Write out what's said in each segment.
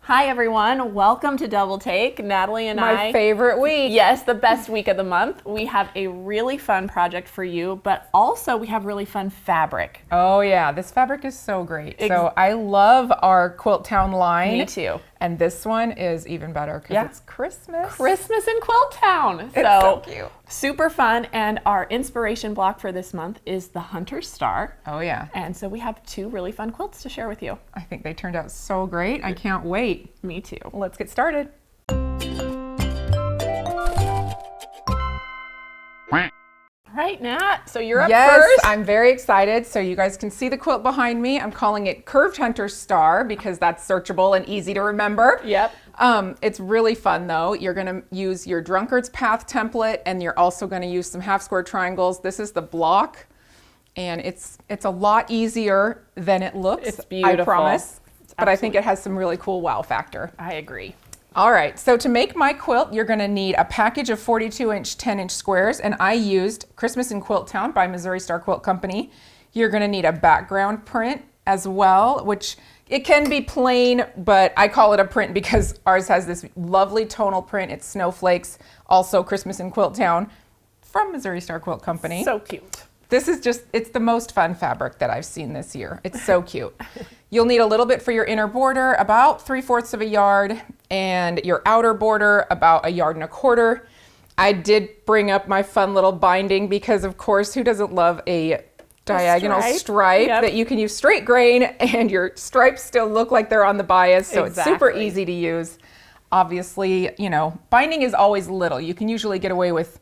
Hi everyone, welcome to Double Take. Natalie and My favorite week. Yes, the best week of the month. We have a really fun project for you, but also we have really fun fabric. Oh yeah, this fabric is so great. So I love our Quilt Town line. Me too. And this one is even better because it's Christmas. Christmas in Quilt Town. It's so cute. Super fun. And our inspiration block for this month is the Hunter Star. Oh yeah. And so we have two really fun quilts to share with you. I think they turned out so great. I can't wait. Me too. Let's get started. Right, Nat, so you're up yes, first. I'm very excited. So you guys can see the quilt behind me. I'm calling it Curved Hunter Star because that's searchable and easy to remember. Yep. It's really fun though. You're gonna use your Drunkard's Path template and you're also gonna use some half square triangles. This is the block and it's a lot easier than it looks. It's beautiful. I promise. But I think it has some really cool wow factor. I agree. All right, so to make my quilt, you're gonna need a package of 42-inch, 10-inch squares, and I used Christmas in Quilt Town by Missouri Star Quilt Company. You're gonna need a background print as well, which it can be plain, but I call it a print because ours has this lovely tonal print. It's snowflakes, also Christmas in Quilt Town from Missouri Star Quilt Company. So cute. This is just, it's the most fun fabric that I've seen this year. It's so cute. You'll need a little bit for your inner border, about 3/4 of a yard, and your outer border, about 1.25 yards. I did bring up my fun little binding because, of course, who doesn't love a diagonal stripe that you can use straight grain and your stripes still look like they're on the bias, so it's super easy to use. Obviously, you know, binding is always little. You can usually get away with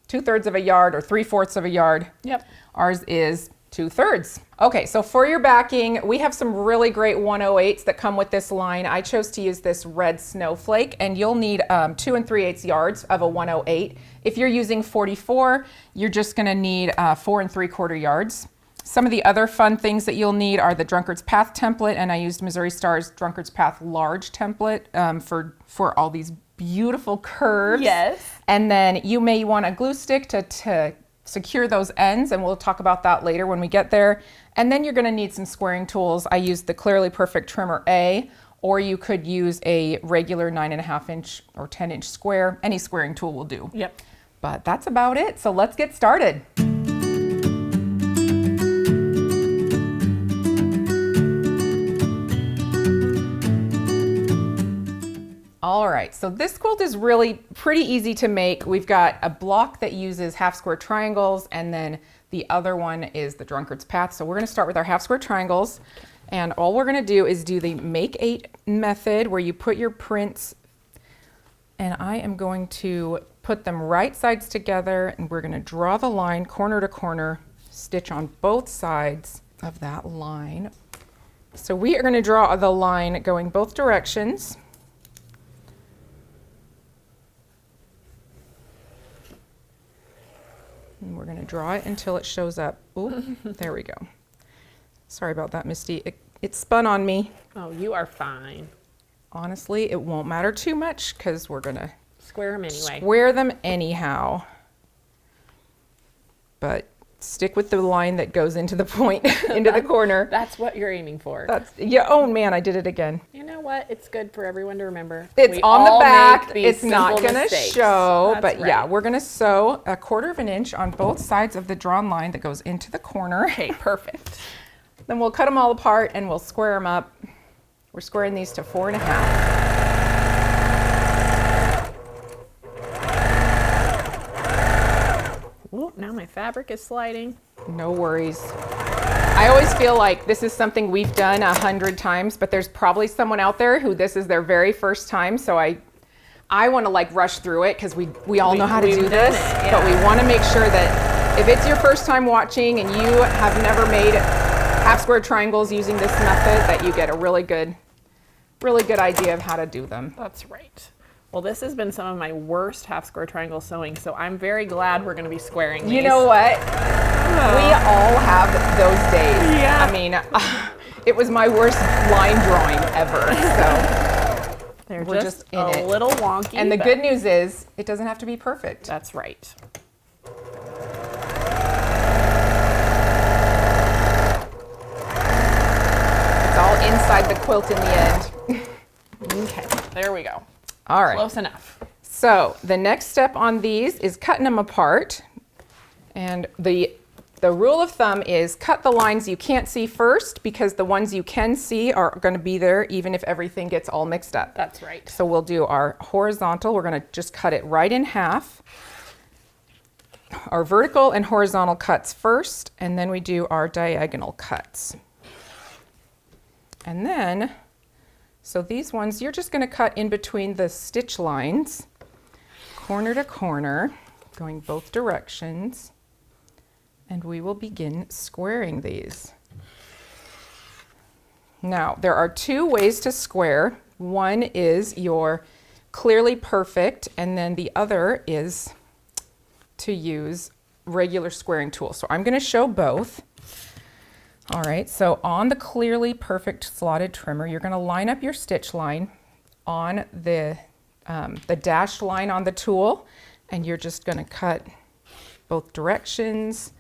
2/3 of a yard or 3/4 of a yard. Yep. Ours is 2/3. Okay, so for your backing, we have some really great 108s that come with this line. I chose to use this red snowflake, and you'll need 2 3/8 yards of a 108. If you're using 44, you're just gonna need 4 3/4 yards. Some of the other fun things that you'll need are the Drunkard's Path template, and I used Missouri Star's Drunkard's Path large template for all these beautiful curves. Yes. And then you may want a glue stick to secure those ends, and we'll talk about that later when we get there. And then you're gonna need some squaring tools. I used the Clearly Perfect Trimmer A, or you could use a regular 9.5-inch or 10-inch square. Any squaring tool will do. Yep. But that's about it, so let's get started. All right, so this quilt is really pretty easy to make. We've got a block that uses half square triangles, and then the other one is the Drunkard's Path. So we're gonna start with our half square triangles, and all we're gonna do is do the Make 8 method where you put your prints, and I am going to put them right sides together, and we're gonna draw the line corner to corner, stitch on both sides of that line. So we are gonna draw the line going both directions. And we're gonna draw it until it shows up. Ooh, there we go. Sorry about that, Misty. It spun on me. Oh, you are fine. Honestly, it won't matter too much because we're gonna square them anyway. Square them anyhow. But stick with the line that goes into the point, into the corner. That's what you're aiming for. Yeah, oh man, I did it again. You know what? It's good for everyone to remember. It's on the back. It's not gonna show, but yeah, we're gonna sew 1/4 of an inch on both sides of the drawn line that goes into the corner. Okay, perfect. Then we'll cut them all apart and we'll square them up. We're squaring these to 4.5. Ooh, now my fabric is sliding. No worries. I always feel like this is something we've done 100 times, but there's probably someone out there who this is their very first time, so I want to like rush through it because we all know how to do this, but we want to make sure that if it's your first time watching and you have never made half square triangles using this method, that you get a really good idea of how to do them. That's right. Well, this has been some of my worst half square triangle sewing, so I'm very glad we're going to be squaring these. You know what? We all have those days. Yeah. I mean, it was my worst line drawing ever, so we're just a little wonky. And the good news is, it doesn't have to be perfect. That's right. It's all inside the quilt in the end. There we go. All right. Close enough. So the next step on these is cutting them apart. And the rule of thumb is cut the lines you can't see first, because the ones you can see are going to be there even if everything gets all mixed up. That's right. So we'll do our horizontal. We're going to just cut it right in half. Our vertical and horizontal cuts first, and then we do our diagonal cuts. And then, so these ones, you're just going to cut in between the stitch lines, corner to corner, going both directions. And we will begin squaring these. Now, there are two ways to square. One is your clearly perfect, and then the other is to use regular squaring tool. So I'm going to show both. All right, so on the clearly perfect slotted trimmer, you're going to line up your stitch line on the dashed line on the tool, and you're just going to cut both directions.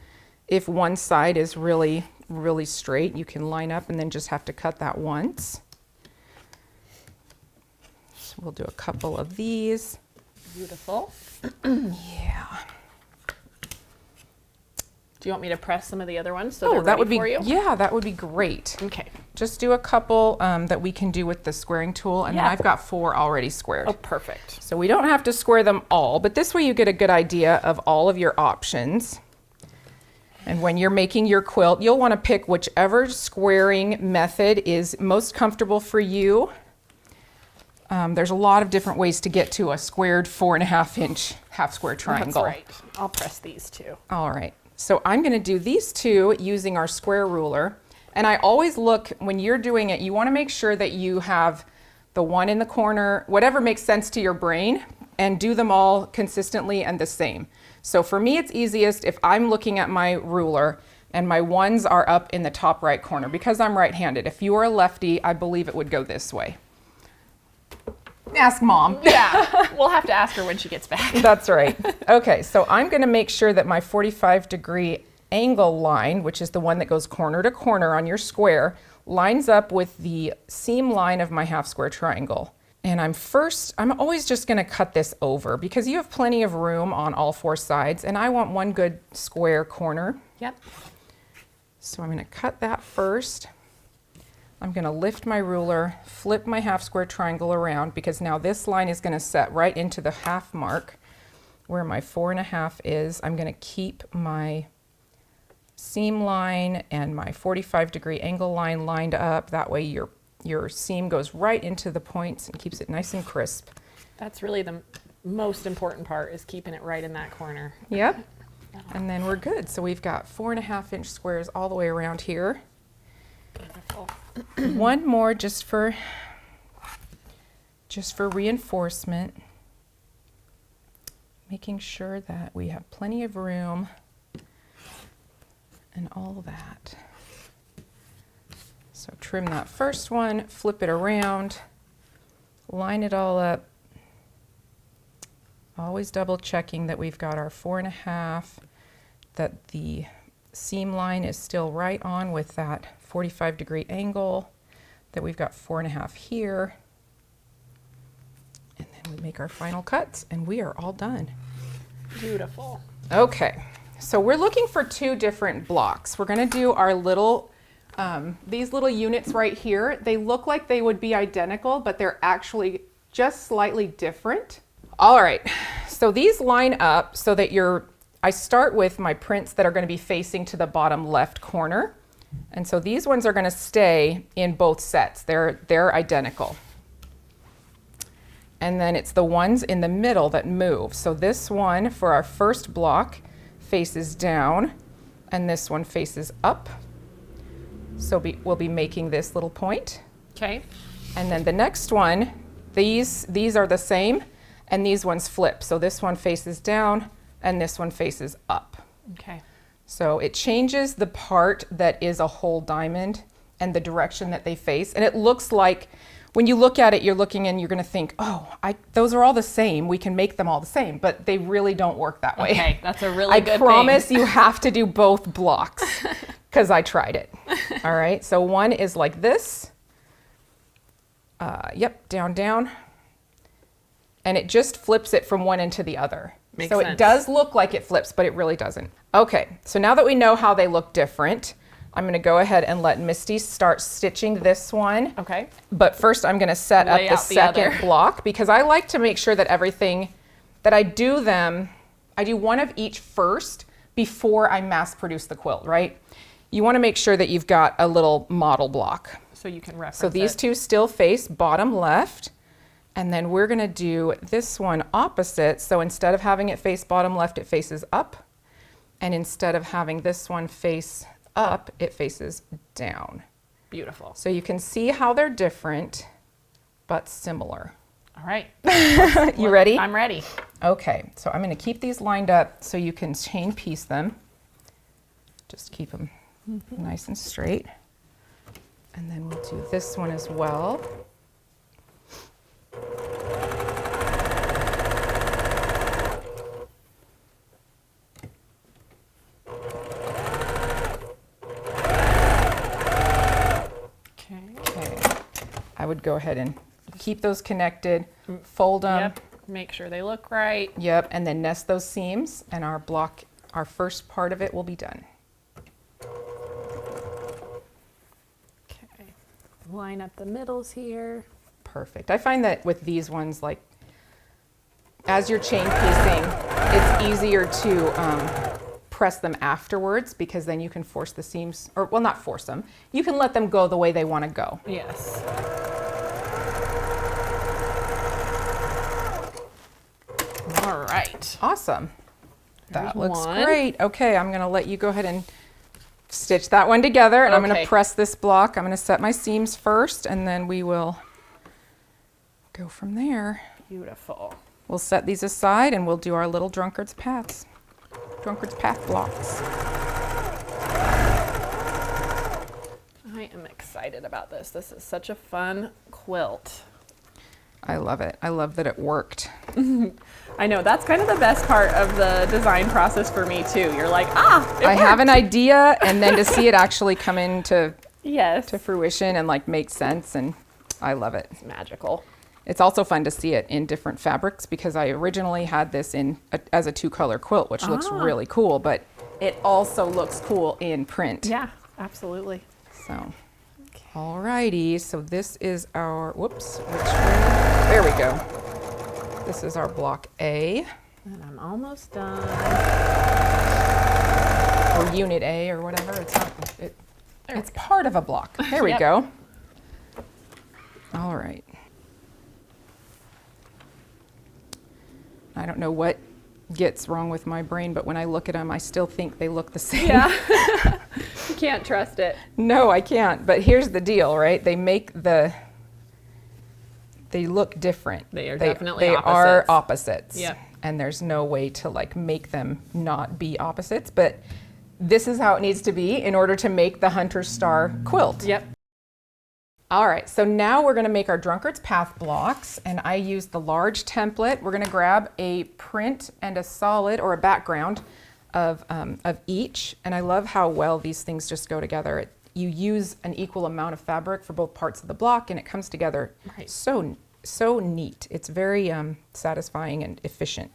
If one side is really, really straight, you can line up and then just have to cut that once. So we'll do a couple of these. Beautiful. Yeah. Do you want me to press some of the other ones so they're that ready would be for you? Yeah, that would be great. Okay. Just do a couple that we can do with the squaring tool, and then I've got 4 already squared. Oh, perfect. So we don't have to square them all, but this way you get a good idea of all of your options. And when you're making your quilt, you'll want to pick whichever squaring method is most comfortable for you. There's a lot of different ways to get to a squared 4.5-inch half square triangle. That's right. I'll press these too. All right. So I'm going to do these two using our square ruler. And I always look, when you're doing it, you want to make sure that you have the one in the corner, whatever makes sense to your brain, and do them all consistently and the same. So for me, it's easiest if I'm looking at my ruler and my ones are up in the top right corner, because I'm right-handed. If you are a lefty, I believe it would go this way. Ask Mom. Yeah, we'll have to ask her when she gets back. That's right. Okay, so I'm going to make sure that my 45-degree angle line, which is the one that goes corner to corner on your square, lines up with the seam line of my half square triangle. And I'm always just going to cut this over, because you have plenty of room on all 4 sides, and I want one good square corner. Yep. So I'm going to cut that first. I'm going to lift my ruler, flip my half square triangle around, because now this line is going to set right into the half mark where my 4.5 is. I'm going to keep my seam line and my 45-degree angle line lined up. That way your seam goes right into the points and keeps it nice and crisp. That's really the most important part, is keeping it right in that corner. Yep. And then we're good. So we've got 4.5-inch squares all the way around here. Beautiful. One more just for reinforcement. Making sure that we have plenty of room and all that. So trim that first one, flip it around, line it all up. Always double checking that we've got our 4.5, that the seam line is still right on with that 45-degree angle, that we've got 4.5 here. And then we make our final cuts and we are all done. Beautiful. Okay, so we're looking for 2 different blocks. We're going to do our little, these little units right here. They look like they would be identical, but they're actually just slightly different. All right, so these line up so that I start with my prints that are going to be facing to the bottom left corner. And so these ones are going to stay in both sets. They're identical. And then it's the ones in the middle that move. So this one for our first block faces down, and this one faces up. So we'll be making this little point. Okay. And then the next one, these are the same, and these ones flip. So this one faces down, and this one faces up. Okay. So it changes the part that is a whole diamond and the direction that they face. And it looks like, when you look at it, you're looking and you're going to think, oh, those are all the same. We can make them all the same, but they really don't work that way. Okay, that's a really good thing. I promise you have to do both blocks, because I tried it. All right, so one is like this. Yep, down, down. and it just flips it from one end to the other. Makes so sense. It does look like it flips, but it really doesn't. Okay, so now that we know how they look different, I'm gonna go ahead and let Misty start stitching this one. Okay. But first I'm gonna set up Lay the out the second other. block, because I like to make sure that everything, that I do one of each first before I mass produce the quilt, right? You wanna make sure that you've got a little model block. So you can reference So these it. two still face bottom left, and then we're gonna do this one opposite. So instead of having it face bottom left, it faces up. And instead of having this one face up, it faces down. Beautiful. So you can see how they're different, but similar. All right. You ready? I'm ready. Okay, so I'm gonna keep these lined up so you can chain piece them. Just keep them nice and straight. And then we'll do this one as well. Okay, I would go ahead and keep those connected, fold them. Yep. Make sure they look right. Yep, and then nest those seams, and our block, our first part of it will be done. Okay. Line up the middles here. Perfect. I find that with these ones, like, as you're chain piecing, it's easier to press them afterwards, because then you can force the seams, or well, not force them. You can let them go the way they want to go. Yes. All right. Awesome. That There's looks one. great. Okay, I'm going to let you go ahead and stitch that one together, and I'm going Okay. to press this block. I'm going to set my seams first, and then we will go from there. Beautiful. We'll set these aside, and we'll do our little Drunkard's path blocks. I am excited about this. This is such a fun quilt. I love it. I love that it worked. I know, that's kind of the best part of the design process for me too. You're like, it I have worked. an idea, and then to see it actually come into Yes. fruition and like make sense, and I love it. It's magical. It's also fun to see it in different fabrics, because I originally had this as a 2-color quilt, which looks really cool, but it also looks cool in print. Yeah, absolutely. So, alrighty, so this is our, whoops, which way? There we go. This is our block A, And I'm almost done. or unit A, or whatever. It's not, it's part of a block. There we Yep. go. All right. I don't know what gets wrong with my brain, but when I look at them, I still think they look the same. Yeah. You can't trust it. No, I can't. But here's the deal, right? They look different. They are definitely They opposites. are opposites. Yep. And there's no way to like make them not be opposites, but this is how it needs to be in order to make the Hunter's Star quilt. Yep. All right, so now we're gonna make our Drunkard's Path blocks, and I used the large template. We're gonna grab a print and a solid, or a background of each, and I love how well these things just go together. You use an equal amount of fabric for both parts of the block, and it comes together Right. so neat. It's very satisfying and efficient.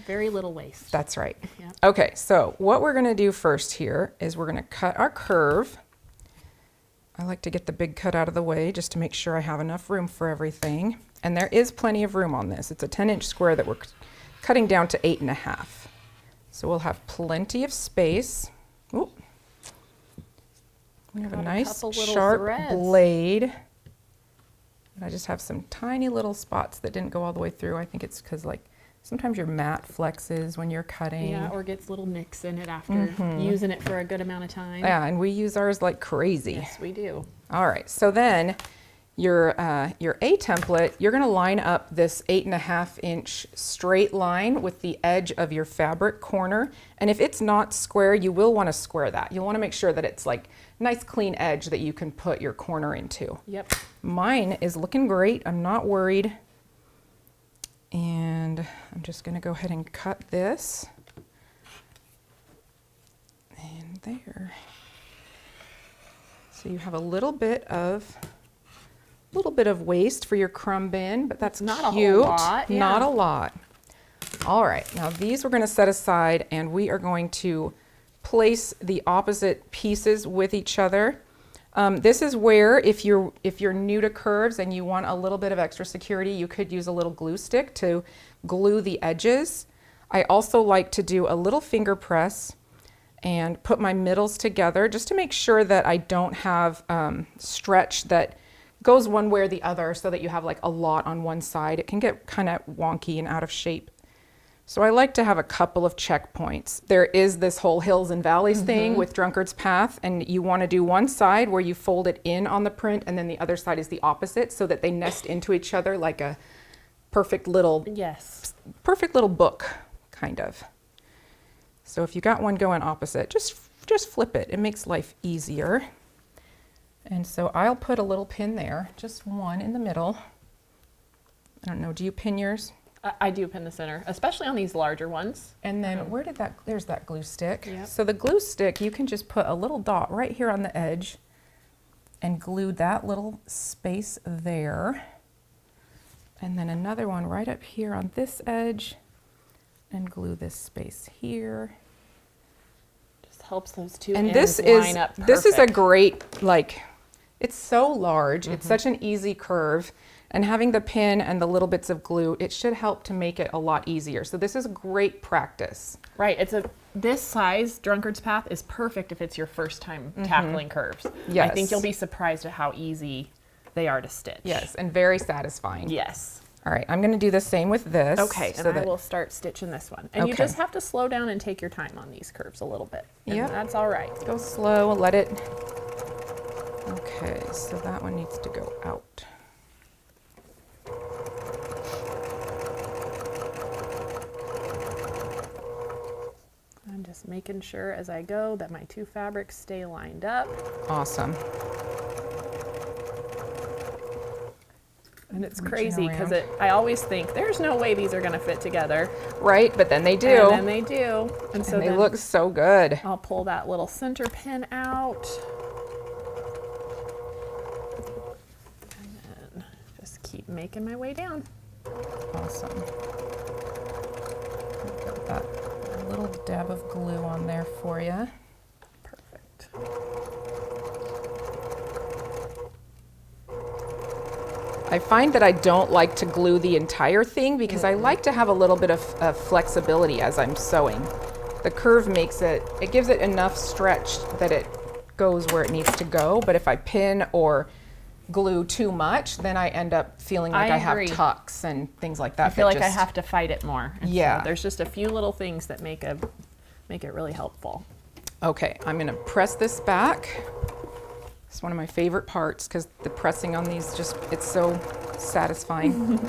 Very little waste. That's right. Yep. Okay, so what we're gonna do first here is we're gonna cut our curve. I like to get the big cut out of the way just to make sure I have enough room for everything. And there is plenty of room on this. It's a 10-inch square that we're cutting down to 8.5. So we'll have plenty of space. Ooh. We have a Got a nice couple little sharp threads. blade. And I just have some tiny little spots that didn't go all the way through. I think it's because like sometimes your mat flexes when you're cutting. Yeah, or gets little nicks in it after using it for a good amount of time. Yeah, and we use ours like crazy. Yes, we do. All right, so then your A template, you're gonna line up this 8.5-inch straight line with the edge of your fabric corner. And if it's not square, you will wanna square that. You'll wanna make sure that it's like nice clean edge that you can put your corner into. Yep. Mine is looking great, I'm not worried. And I'm just gonna go ahead and cut this. And there. So you have a little bit of little bit of waste for your crumb bin, but that's Not cute. a whole lot. Yeah. Not a lot. All right, now these we're gonna set aside and we are going to place the opposite pieces with each other. This is where if you're new to curves and you want a little bit of extra security, you could use a little glue stick to glue the edges. I also like to do a little finger press and put my middles together just to make sure that I don't have stretch that goes one way or the other, so that you have like a lot on one side. It can get kind of wonky and out of shape. So I like to have a couple of checkpoints. There is this whole hills and valleys thing with Drunkard's Path, and you want to do one side where you fold it in on the print, and then the other side is the opposite, so that they nest into each other like a perfect little book, kind of. So if you got one going opposite, just flip it. It makes life easier. And so I'll put a little pin there, just one in the middle. I don't know, do you pin yours? I do pin the center, especially on these larger ones. And then there's that glue stick. Yep. So the glue stick, you can just put a little dot right here on the edge and glue that little space there. And then another one right up here on this edge and glue this space here. Just helps those two And ends line up this is a perfect. great, like, it's so large. It's such an easy curve. And having the pin and the little bits of glue, it should help to make it a lot easier. So this is great practice. Right, this size, Drunkard's Path, is perfect if it's your first time tackling curves. I Yes. think you'll be surprised at how easy they are to stitch. Yes, and very satisfying. Yes. All right, I'm gonna do the same with this. Okay, so and I that- will start stitching this one. And you Okay. just have to slow down and take your time on these curves a little bit. And Yep. that's all right. Go slow, let it. Okay, so that one needs to go out. I'm just making sure as I go that my two fabrics stay lined up. Awesome. And it's Reaching crazy because around. I always think there's no way these are going to fit together. Right, but then they do. And then they do. And so And they then look so good. I'll pull that little center pin out. And then just keep making my way down. Awesome. Got that little dab of glue on there for you. Perfect. I find that I don't like to glue the entire thing because I like to have a little bit of flexibility as I'm sewing. The curve makes it gives it enough stretch that it goes where it needs to go, but if I pin or glue too much, then I end up feeling like I have agree. tucks and things like that. I feel like I have to fight it more. And so Yeah. there's just a few little things that make it really helpful. Okay, I'm gonna press this back. It's one of my favorite parts because the pressing on these it's so satisfying.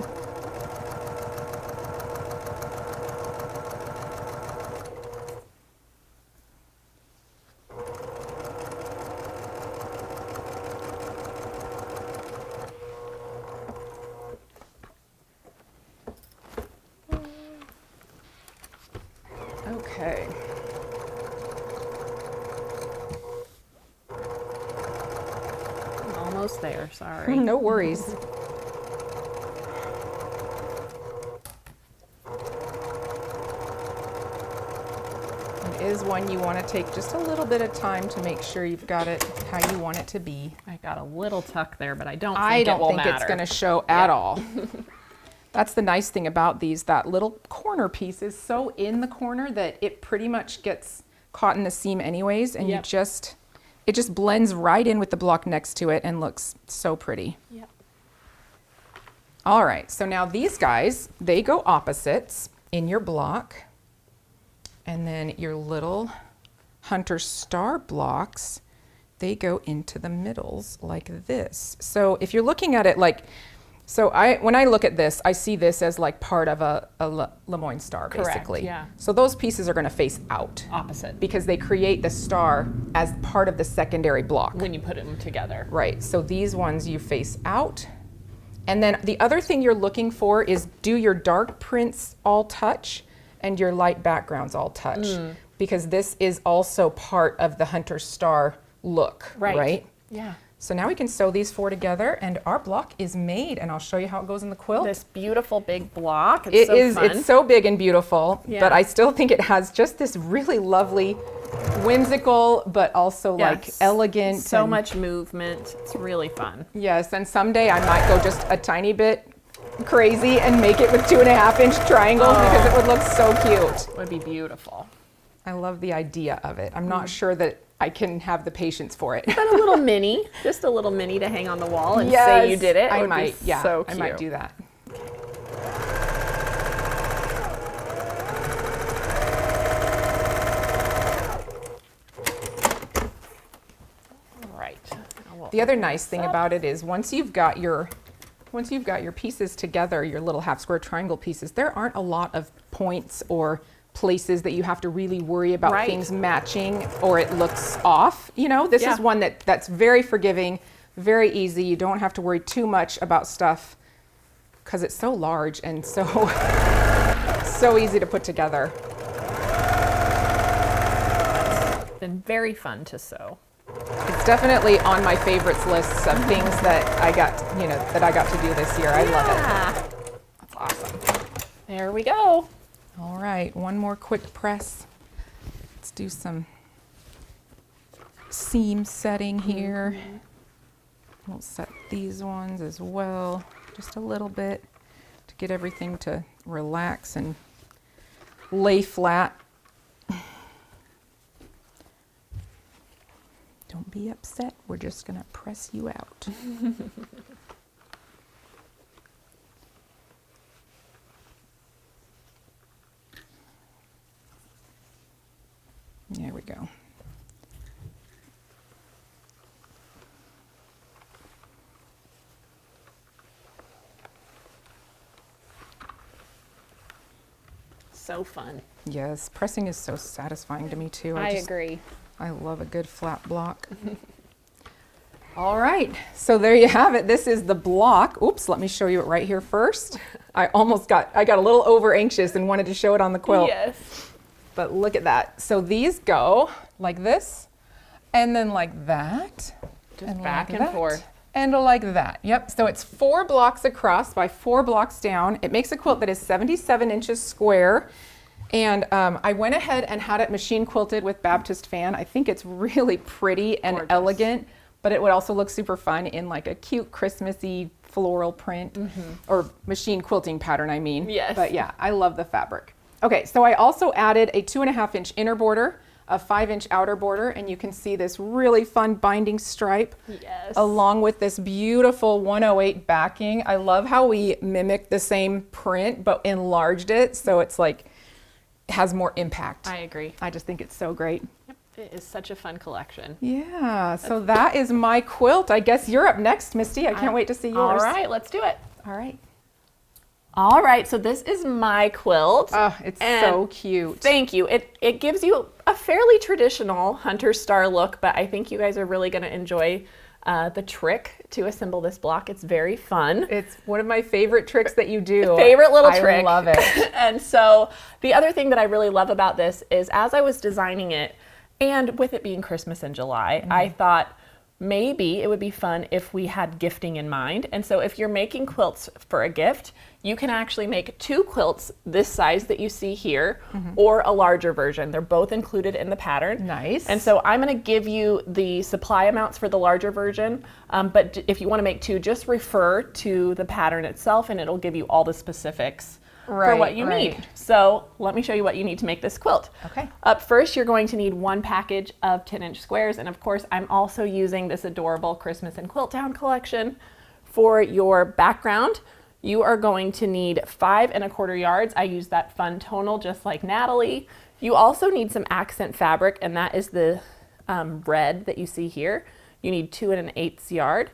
Okay. I'm almost there, sorry. No worries. It is one you want to take just a little bit of time to make sure you've got it how you want it to be. I got a little tuck there, but I don't think I don't it will think matter. it's going to show at all. That's the nice thing about these, that little corner piece is so in the corner that it pretty much gets caught in the seam anyways, and Yep. it just blends right in with the block next to it and looks so pretty. Yep. All right, so now these guys, they go opposites in your block. And then your little hunter star blocks, they go into the middles like this. So if you're looking at it like, when I look at this, I see this as like part of a Lemoyne star, Correct, basically. yeah. So those pieces are gonna face out Opposite. because they create the star as part of the secondary block. When you put them together. Right, so these ones you face out. And then the other thing you're looking for is, do your dark prints all touch and your light backgrounds all touch? Because this is also part of the hunter star look, right? Yeah. So now we can sew these 4 together and our block is made, and I'll show you how it goes in the quilt. This beautiful big block. It's so fun. It's so big and beautiful, Yeah. but I still think it has just this really lovely, whimsical, but also like elegant. So much movement. It's really fun. Yes, and someday I might go just a tiny bit crazy and make it with 2.5-inch triangles because it would look so cute. It would be beautiful. I love the idea of it. I'm not sure that I can have the patience for it. But a little mini, just a little mini to hang on the wall and say you did it. I would might, be yeah, so I cute. might do that. All right. The other nice thing about it is once you've got your pieces together, your little half square triangle pieces, there aren't a lot of points or places that you have to really worry about things matching or it looks off. You know, this is one that's very forgiving, very easy. You don't have to worry too much about stuff because it's so large and so easy to put together. It's been very fun to sew. It's definitely on my favorites lists of things that I got to do this year. I love it. That's awesome. There we go. All right, one more quick press. Let's do some seam setting here. We'll set these ones as well, just a little bit to get everything to relax and lay flat. Don't be upset, we're just gonna press you out. There we go. So fun. Yes, pressing is so satisfying to me too. I agree. I love a good flat block. All right, so there you have it. This is the block. Oops, let me show you it right here first. I got a little over anxious and wanted to show it on the quilt. Yes. But look at that. So these go like this, and then like that. Just back and forth. And like that. Yep. So it's 4 blocks across by 4 blocks down. It makes a quilt that is 77 inches square. And I went ahead and had it machine quilted with Baptist fan. I think it's really pretty and elegant, but it would also look super fun in like a cute Christmassy floral print or machine quilting pattern, I mean. Yes. But yeah, I love the fabric. Okay, so I also added a 2.5-inch inner border, a 5-inch outer border, and you can see this really fun binding stripe along with this beautiful 108 backing. I love how we mimicked the same print but enlarged it so it's like has more impact. I agree. I just think it's so great. Yep. It is such a fun collection. Yeah, so that is my quilt. I guess you're up next, Misty. I can't wait to see yours. All right, let's do it. All right. All right, so this is my quilt. Oh, it's so cute. Thank you. It gives you a fairly traditional hunter star look, but I think you guys are really going to enjoy the trick to assemble this block. It's very fun. It's one of my favorite tricks that you do. Favorite little trick. I love it. And so the other thing that I really love about this is as I was designing it, and with it being Christmas in July, I thought maybe it would be fun if we had gifting in mind. And so if you're making quilts for a gift, you can actually make 2 quilts this size that you see here or a larger version. They're both included in the pattern. Nice. And so I'm going to give you the supply amounts for the larger version. But if you want to make 2, just refer to the pattern itself and it'll give you all the specifics for what you need. So let me show you what you need to make this quilt. Okay. Up first, you're going to need 1 package of 10-inch squares. And of course, I'm also using this adorable Christmas in Quilt Town collection. For your background, you are going to need 5 1/4 yards. I use that fun tonal just like Natalie. You also need some accent fabric, and that is the red that you see here. You need 2 1/8 yard.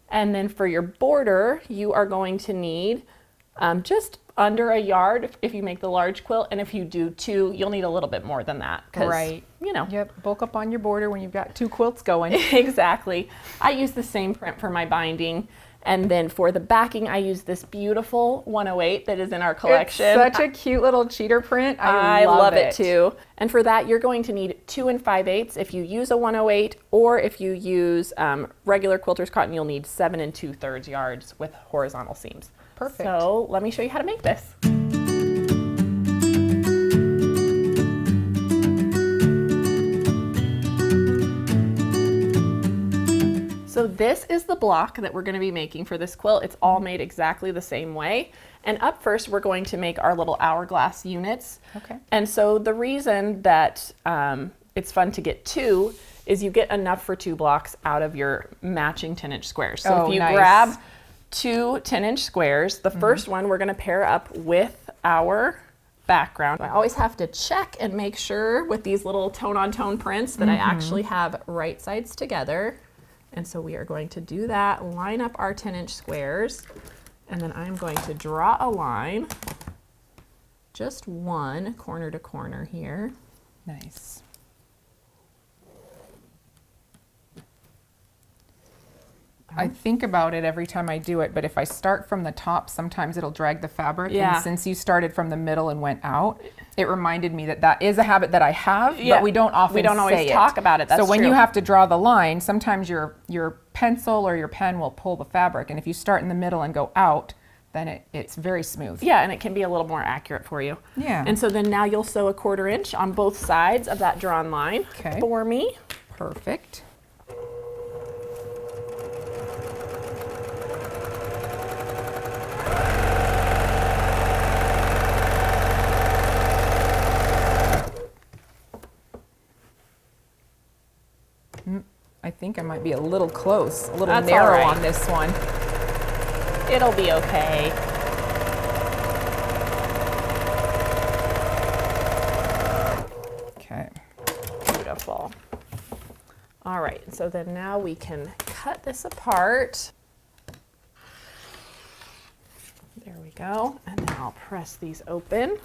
And then for your border, you are going to need just under a yard if you make the large quilt, and if you do 2, you'll need a little bit more than that. Right. You know. Yep, bulk up on your border when you've got 2 quilts going. Exactly. I use the same print for my binding. And then for the backing, I use this beautiful 108 that is in our collection. It's such a cute little cheater print. I love it too. And for that, you're going to need 2 5/8 if you use a 108, or if you use regular quilters cotton, you'll need 7 2/3 yards with horizontal seams. Perfect. So let me show you how to make this. So this is the block that we're going to be making for this quilt. It's all made exactly the same way. And up first, we're going to make our little hourglass units. Okay. And so the reason that it's fun to get 2 is you get enough for 2 blocks out of your matching 10-inch squares. So if you grab 2 10-inch squares, the first one we're going to pair up with our background. I always have to check and make sure with these little tone-on-tone prints that I actually have right sides together. And so we are going to do that, line up our 10-inch squares, and then I'm going to draw a line, just one corner to corner here. Nice. I think about it every time I do it, but if I start from the top, sometimes it'll drag the fabric. Yeah. And since you started from the middle and went out, it reminded me that that is a habit that I have, but we don't often always talk about it. That's so when true. you have to draw the line, sometimes your pencil or your pen will pull the fabric, and if you start in the middle and go out, then it's very smooth. Yeah, and it can be a little more accurate for you. Yeah. And so then now you'll sew a 1/4 inch on both sides of that drawn line for me. Perfect. I think I might be a little close, a little That's narrow all right. on this one. It'll be okay. Okay. Beautiful. All right, so then now we can cut this apart. There we go, and then I'll press these open.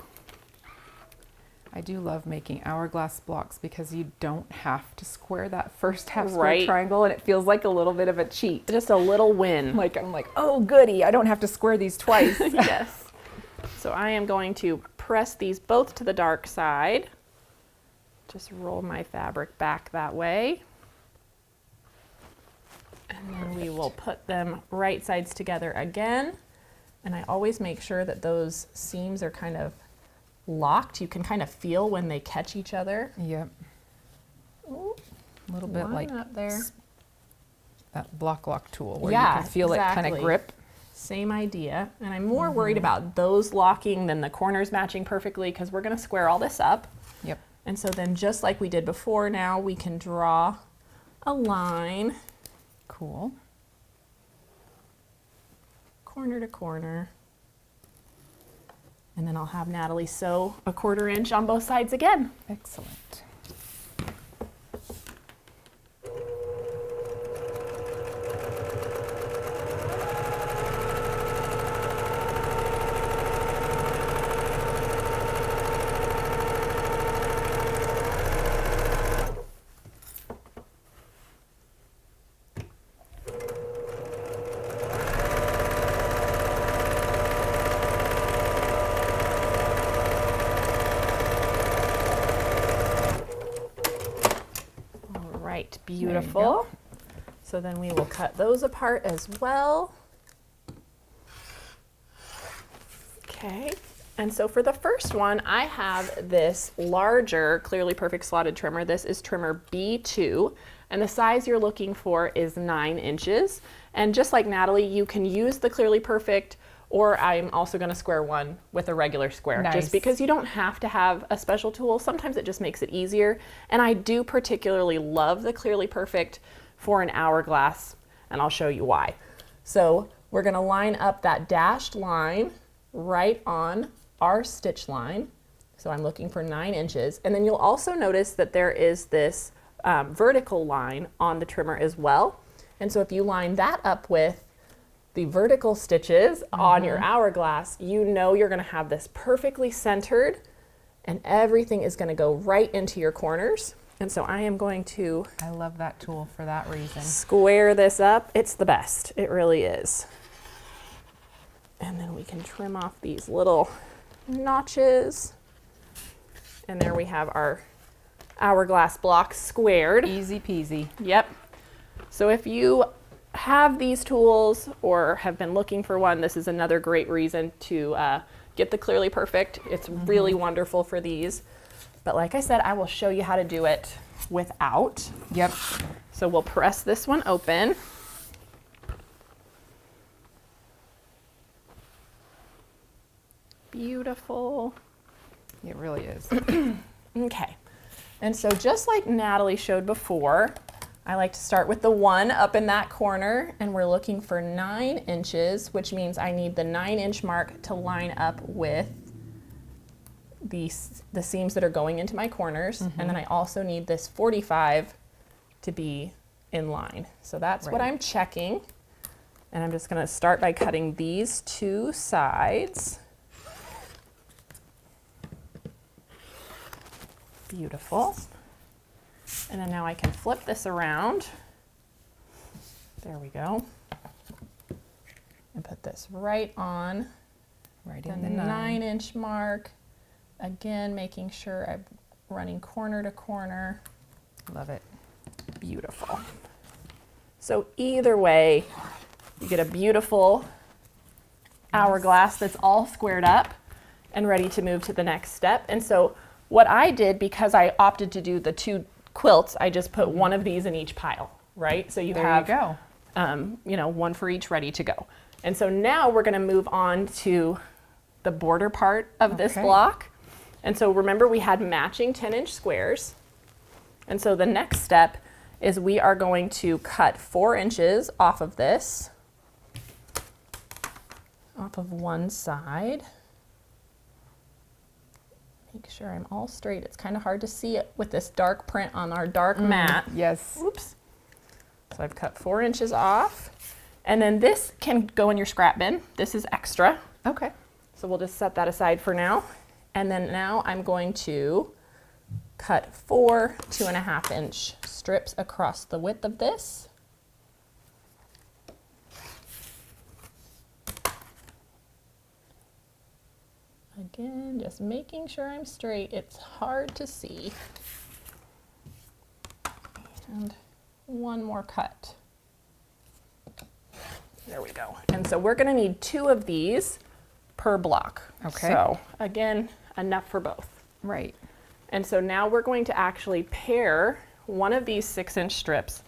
I do love making hourglass blocks because you don't have to square that first half square Right. triangle, and it feels like a little bit of a cheat. Just a little win. I'm like, oh goody, I don't have to square these twice. Yes. So I am going to press these both to the dark side. Just roll my fabric back that way. And then we will put them right sides together again. And I always make sure that those seams are kind of locked. You can kind of feel when they catch each other. Yep. Ooh, A little bit like up there. that block lock tool where Yeah, you can feel it kind exactly. of grip. Same idea. And I'm more worried about those locking than the corners matching perfectly because we're going to square all this up. Yep. And so then just like we did before, now we can draw a line Cool. corner to corner. And then I'll have Natalie sew a 1/4 inch on both sides again. Excellent. Right, beautiful. So then we will cut those apart as well. Okay, and so for the first one, I have this larger Clearly Perfect slotted trimmer. This is trimmer B2, and the size you're looking for is 9 inches. And just like Natalie, you can use the Clearly Perfect, or I'm also going to square one with a regular square. Nice. Just because you don't have to have a special tool. Sometimes it just makes it easier. And I do particularly love the Clearly Perfect for an hourglass, and I'll show you why. So we're going to line up that dashed line right on our stitch line. So I'm looking for 9 inches. And then you'll also notice that there is this vertical line on the trimmer as well. And so if you line that up with the vertical stitches on your hourglass, you know you're going to have this perfectly centered, and everything is going to go right into your corners. And so I am going to I love that tool for that reason. square this up. It's the best. It really is. And then we can trim off these little notches. And there we have our hourglass block squared. Easy peasy. Yep. So if you have these tools or have been looking for one, this is another great reason to get the Clearly Perfect. It's really wonderful for these. But like I said, I will show you how to do it without. Yep. So we'll press this one open. Beautiful. It really is. Okay. And so just like Natalie showed before, I like to start with the 1 up in that corner, and we're looking for 9 inches, which means I need the 9-inch mark to line up with the seams that are going into my corners. And then I also need this 45 to be in line. So that's what I'm checking. And I'm just gonna start by cutting these 2 sides. Beautiful. And then now I can flip this around. There we go. And put this right on Right the in the 9. 9-inch mark. Again, making sure I'm running corner to corner. Love it. Beautiful. So either way, you get a beautiful hourglass that's all squared up and ready to move to the next step. And so what I did, because I opted to do the 2 quilts, I just put one of these in each pile, right? So you have, you know, one for each ready to go. And so now we're going to move on to the border part of this block. And so remember, we had matching 10-inch squares. And so the next step is we are going to cut 4 inches off of this, off of one side. Make sure I'm all straight. It's kind of hard to see it with this dark print on our dark mat. Yes. Oops. So I've cut 4 inches off. And then this can go in your scrap bin. This is extra. Okay. So we'll just set that aside for now. And then now I'm going to cut 4 2.5-inch strips across the width of this. Again, just making sure I'm straight. It's hard to see. And one more cut. There we go. And so we're going to need 2 of these per block. Okay. So again, enough for both. Right. And so now we're going to actually pair one of these 6-inch strips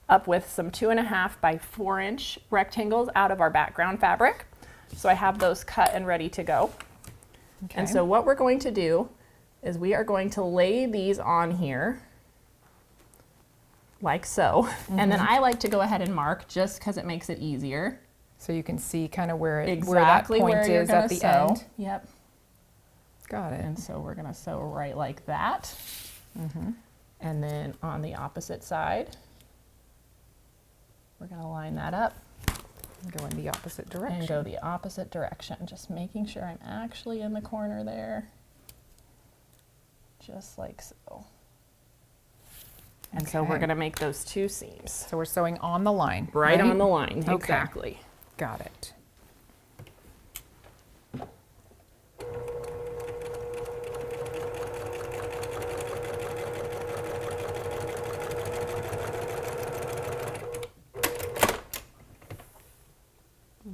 up with some 2.5 by 4-inch rectangles out of our background fabric. So I have those cut and ready to go. Okay. And so what we're going to do is we are going to lay these on here like so. And then I like to go ahead and mark just because it makes it easier. So you can see kind of where Exactly where that where point you're is gonna at the sew. end. Yep. Got it. And so we're going to sew right like that. And then on the opposite side, we're going to line that up. Go in the opposite direction. And go the opposite direction, just making sure I'm actually in the corner there. Just like so. And so we're Okay. going to make those 2 seams. So we're sewing on the line. Right on the line, Okay. exactly. Got it.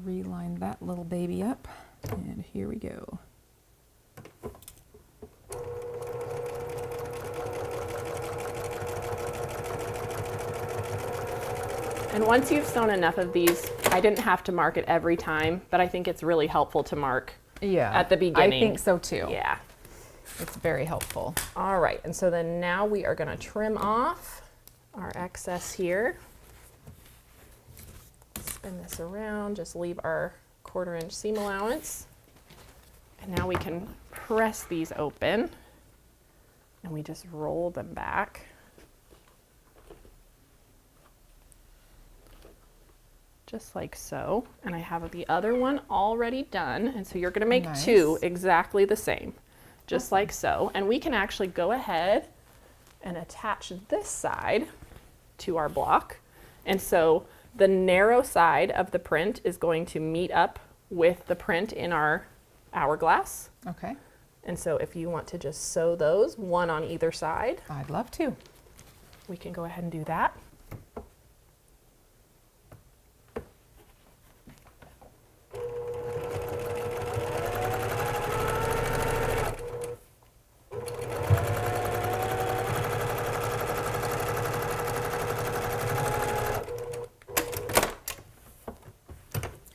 Reline that little baby up, and here we go. And once you've sewn enough of these, I didn't have to mark it every time, but I think it's really helpful to mark at the beginning. I think so too. Yeah. It's very helpful. All right, and so then now we are going to trim off our excess here. Spin this around, just leave our 1/4-inch seam allowance. And now we can press these open and we just roll them back. Just like so. And I have the other one already done. And so you're going to make Nice. 2 exactly the same, just like so. And we can actually go ahead and attach this side to our block. And so the narrow side of the print is going to meet up with the print in our hourglass. Okay. And so if you want to just sew those, one on either side, I'd love to. we can go ahead and do that.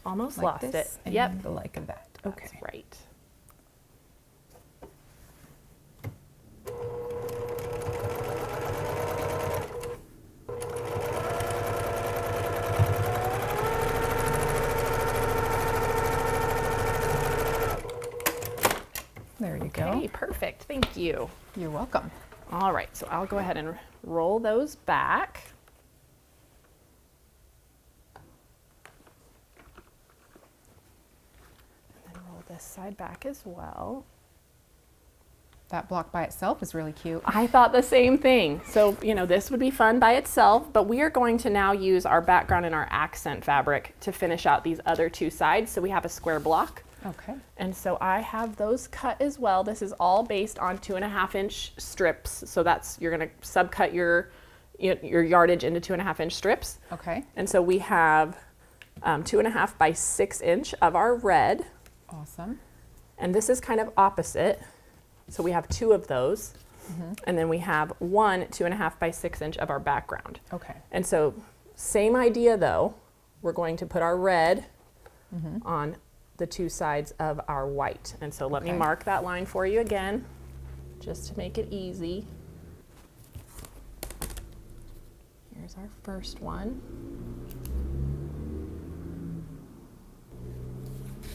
Almost Like lost this it. and Yep. the like of that. Okay. That's right. There you go. Okay, perfect. Thank you. You're welcome. All right, so I'll go ahead and roll those back. And then roll this side back as well. That block by itself is really cute. I thought the same thing. So, you know, this would be fun by itself, but we are going to now use our background and our accent fabric to finish out these other two sides. So we have a square block. Okay. And so I have those cut as well. This is all based on 2.5-inch strips. So that's, you're gonna subcut your yardage into 2.5-inch strips. Okay. And so we have 2.5 by 6 inch of our red. Awesome. And this is kind of opposite. So we have 2 of those. And then we have 1 2.5 by 6 inch of our background. Okay. And so same idea though, we're going to put our red on the 2 sides of our white. And so let me Okay. mark that line for you again, just to make it easy. Here's our first one.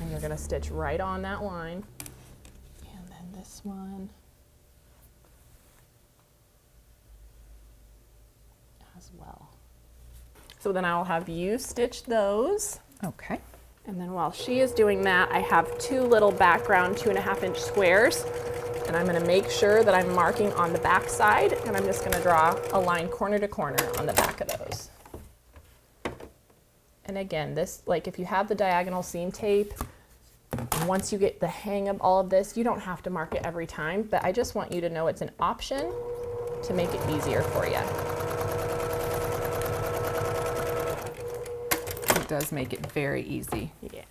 And you're gonna stitch right on that line. And then this one as well. So then I'll have you stitch those. Okay. And then while she is doing that, I have 2 little background 2.5-inch squares. And I'm gonna make sure that I'm marking on the back side, and I'm just gonna draw a line corner to corner on the back of those. And again, this, like if you have the diagonal seam tape, once you get the hang of all of this, you don't have to mark it every time, but I just want you to know it's an option to make it easier for you. It does make it very easy. Yeah.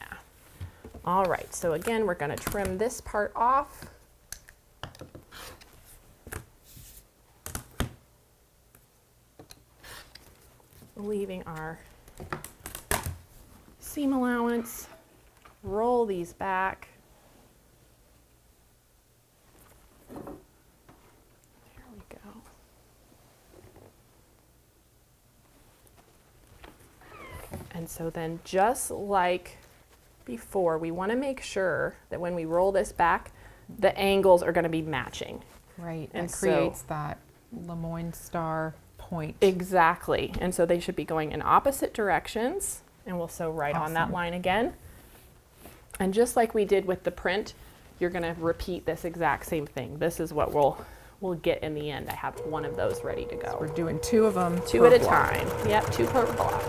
All right, so again, we're gonna trim this part off. Leaving our seam allowance, roll these back. There we go. And so then just like before, we want to make sure that when we roll this back, the angles are going to be matching. Right. And That creates that Lemoyne star point. Exactly. And so they should be going in opposite directions, and we'll sew right on that Awesome. line again. And just like we did with the print, you're going to repeat this exact same thing. This is what we'll get in the end. I have one of those ready to go. We're doing 2 of them. 2 per at a block. time. Yep, 2 per block.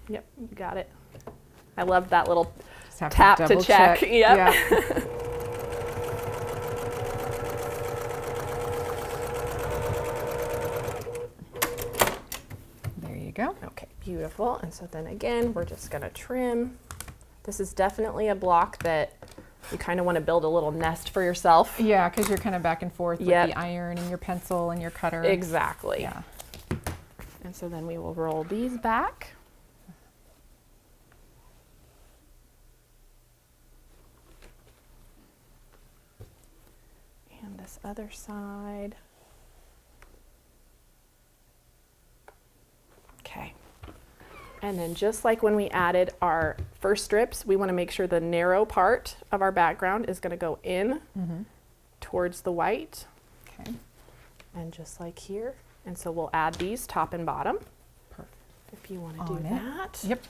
Yep, you got it. I love that little Just have tap to double check. Yep. Yeah. There you go. Okay, beautiful. And so then again, we're just gonna trim. This is definitely a block that you kind of want to build a little nest for yourself. Yeah, because you're kind of back and forth Yep. with the iron and your pencil and your cutter. Exactly. Yeah. And so then we will roll these back. And this other side. Okay. And then just like when we added our first strips, we want to make sure the narrow part of our background is going to go in towards the white. Okay. And just like here. And so we'll add these top and bottom. Perfect. If you want to do On it. that. Yep.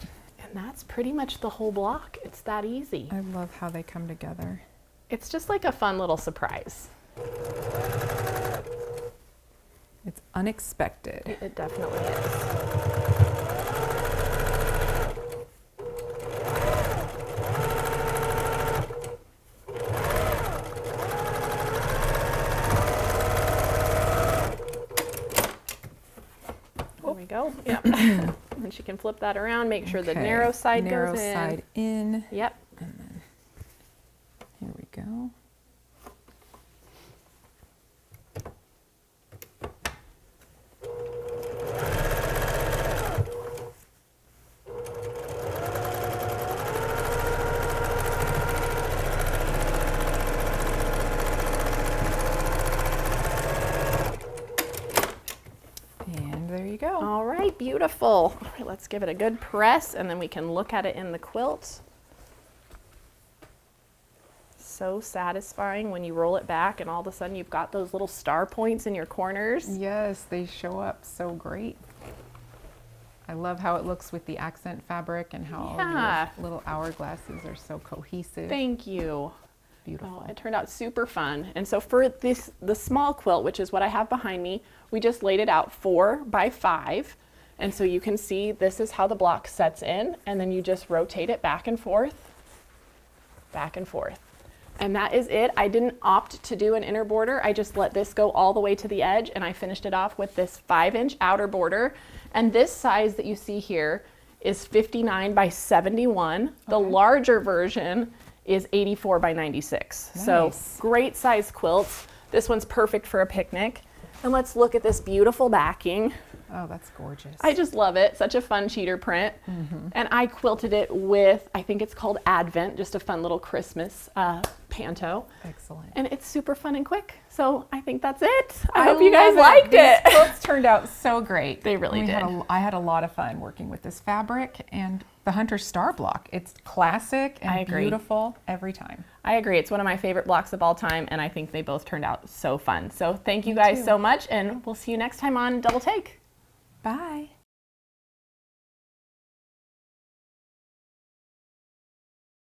And that's pretty much the whole block. It's that easy. I love how they come together. It's just like a fun little surprise. It's unexpected. It definitely is. There we go. Yep. And she can flip that around, make sure the narrow side narrow goes in. side in. Yep. And then here we go. And there you go. All right, beautiful. All right, let's give it a good press and then we can look at it in the quilt. So satisfying when you roll it back and all of a sudden you've got those little star points in your corners. Yes, they show up so great. I love how it looks with the accent fabric and how all Yeah. your little hourglasses are so cohesive. Thank you. Beautiful. Oh, it turned out super fun. And so for this, the small quilt, which is what I have behind me, we just laid it out 4 by 5. And so you can see this is how the block sets in, and then you just rotate it back and forth, back and forth. And that is it. I didn't opt to do an inner border. I just let this go all the way to the edge, and I finished it off with this 5-inch outer border. And this size that you see here is 59 by 71. The larger version is 84 by 96. So Nice. great size quilts. This one's perfect for a picnic. And let's look at this beautiful backing. Oh, that's gorgeous. I just love it. Such a fun cheater print. And I quilted it with, I think it's called Advent, just a fun little Christmas panto. Excellent. And it's super fun and quick. So I think that's it. I hope you guys love liked it. These quilts turned out so great. They really did. I had a lot of fun working with this fabric and the Hunter Star block. It's classic I and agree. beautiful every time. I agree. It's one of my favorite blocks of all time, and I think they both turned out so fun. So thank you guys too. so much, and we'll see you next time on Double Take. Bye.